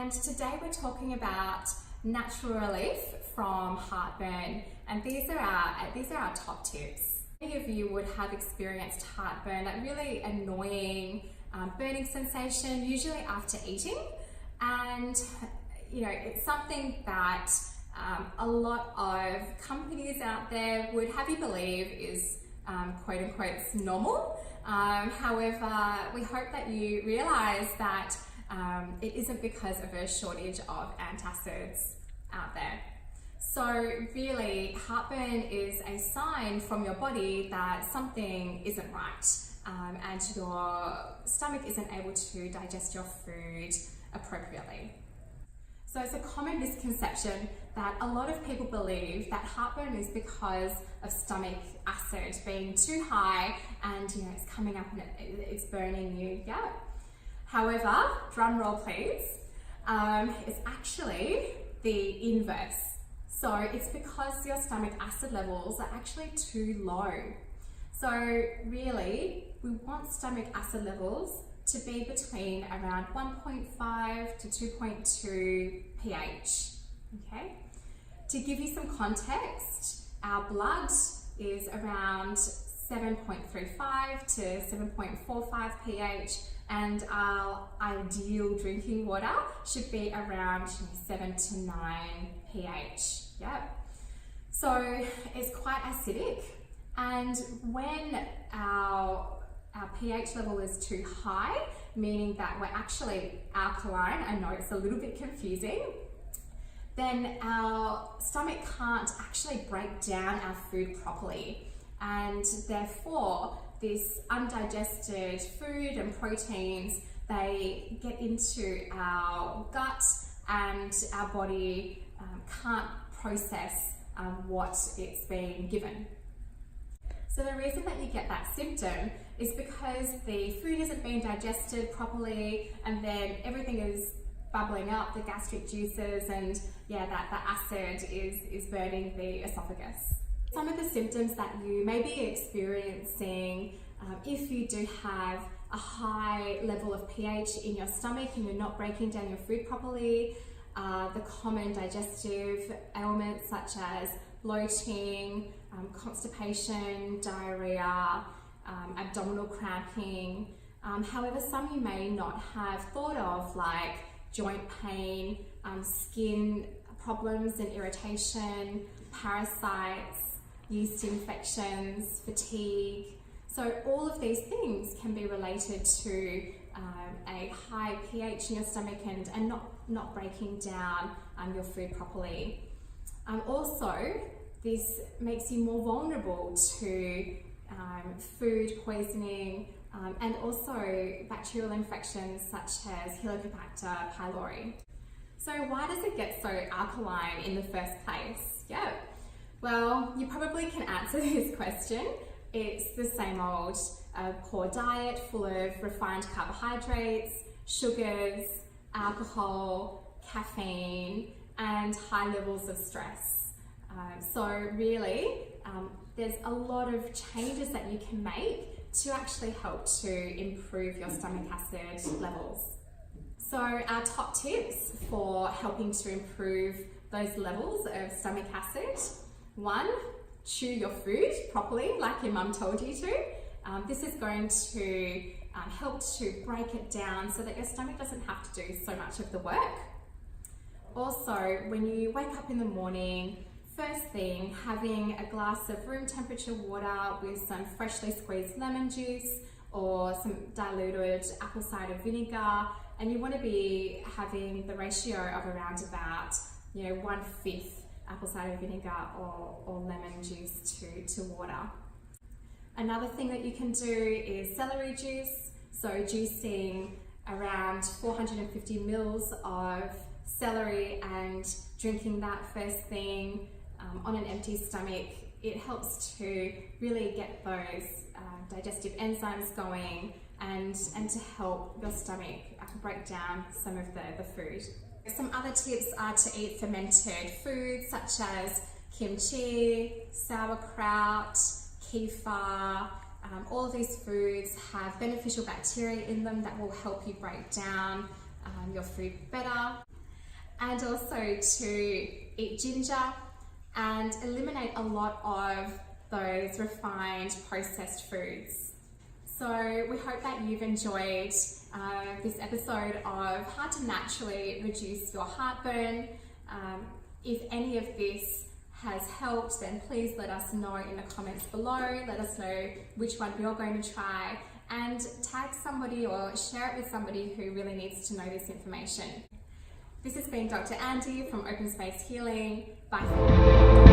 and today we're talking about natural relief from heartburn, and these are our top tips. Many of you would have experienced heartburn, that really annoying burning sensation, usually after eating, and it's something that a lot of companies out there would have you believe is quote unquote normal. However, we hope that you realize that it isn't because of a shortage of antacids out there. So really, heartburn is a sign from your body that something isn't right, and your stomach isn't able to digest your food appropriately. So it's a common misconception that a lot of people believe that heartburn is because of stomach acid being too high and it's coming up and it's burning you. Yeah. However, drum roll please, it's actually the inverse. So it's because your stomach acid levels are actually too low. So really, we want stomach acid levels to be between around 1.5 to 2.2 pH, okay? To give you some context, our blood is around 7.35 to 7.45 pH, and our ideal drinking water should be around 7 to 9 pH, yep. So it's quite acidic, and when our pH level is too high, meaning that we're actually alkaline, I know it's a little bit confusing, then our stomach can't actually break down our food properly, and therefore this undigested food and proteins, they get into our gut and our body can't process what it's been given. So the reason that you get that symptom is because the food isn't being digested properly, and then everything is bubbling up, the gastric juices, and that acid is burning the esophagus. Some of the symptoms that you may be experiencing if you do have a high level of pH in your stomach and you're not breaking down your food properly, the common digestive ailments such as bloating, constipation, diarrhea, abdominal cramping. However, some you may not have thought of, like joint pain, skin problems and irritation, parasites, yeast infections, fatigue. So all of these things can be related to a high pH in your stomach and not breaking down your food properly. Also, this makes you more vulnerable to food poisoning and also bacterial infections such as Helicobacter pylori. So why does it get so alkaline in the first place? Yeah, well, you probably can answer this question. It's the same old poor diet full of refined carbohydrates, sugars, alcohol, caffeine, and high levels of stress. So really, there's a lot of changes that you can make to actually help to improve your stomach acid levels. So our top tips for helping to improve those levels of stomach acid: 1, chew your food properly like your mum told you to. This is going to help to break it down so that your stomach doesn't have to do so much of the work. Also, when you wake up in the morning, first thing, having a glass of room temperature water with some freshly squeezed lemon juice or some diluted apple cider vinegar, and you want to be having the ratio of around about 1/5 apple cider vinegar or lemon juice to water. Another thing that you can do is celery juice. So juicing around 450 mils of celery and drinking that first thing on an empty stomach, it helps to really get those digestive enzymes going and to help your stomach break down some of the food. Some other tips are to eat fermented foods such as kimchi, sauerkraut, kefir. All of these foods have beneficial bacteria in them that will help you break down your food better. and also to eat ginger and eliminate a lot of those refined processed foods. So we hope that you've enjoyed this episode of how to naturally reduce your heartburn. If any of this has helped, then please let us know in the comments below. Let us know which one you're going to try, and tag somebody or share it with somebody who really needs to know this information. This has been Dr. Andy from Open Space Healing. Bye for now.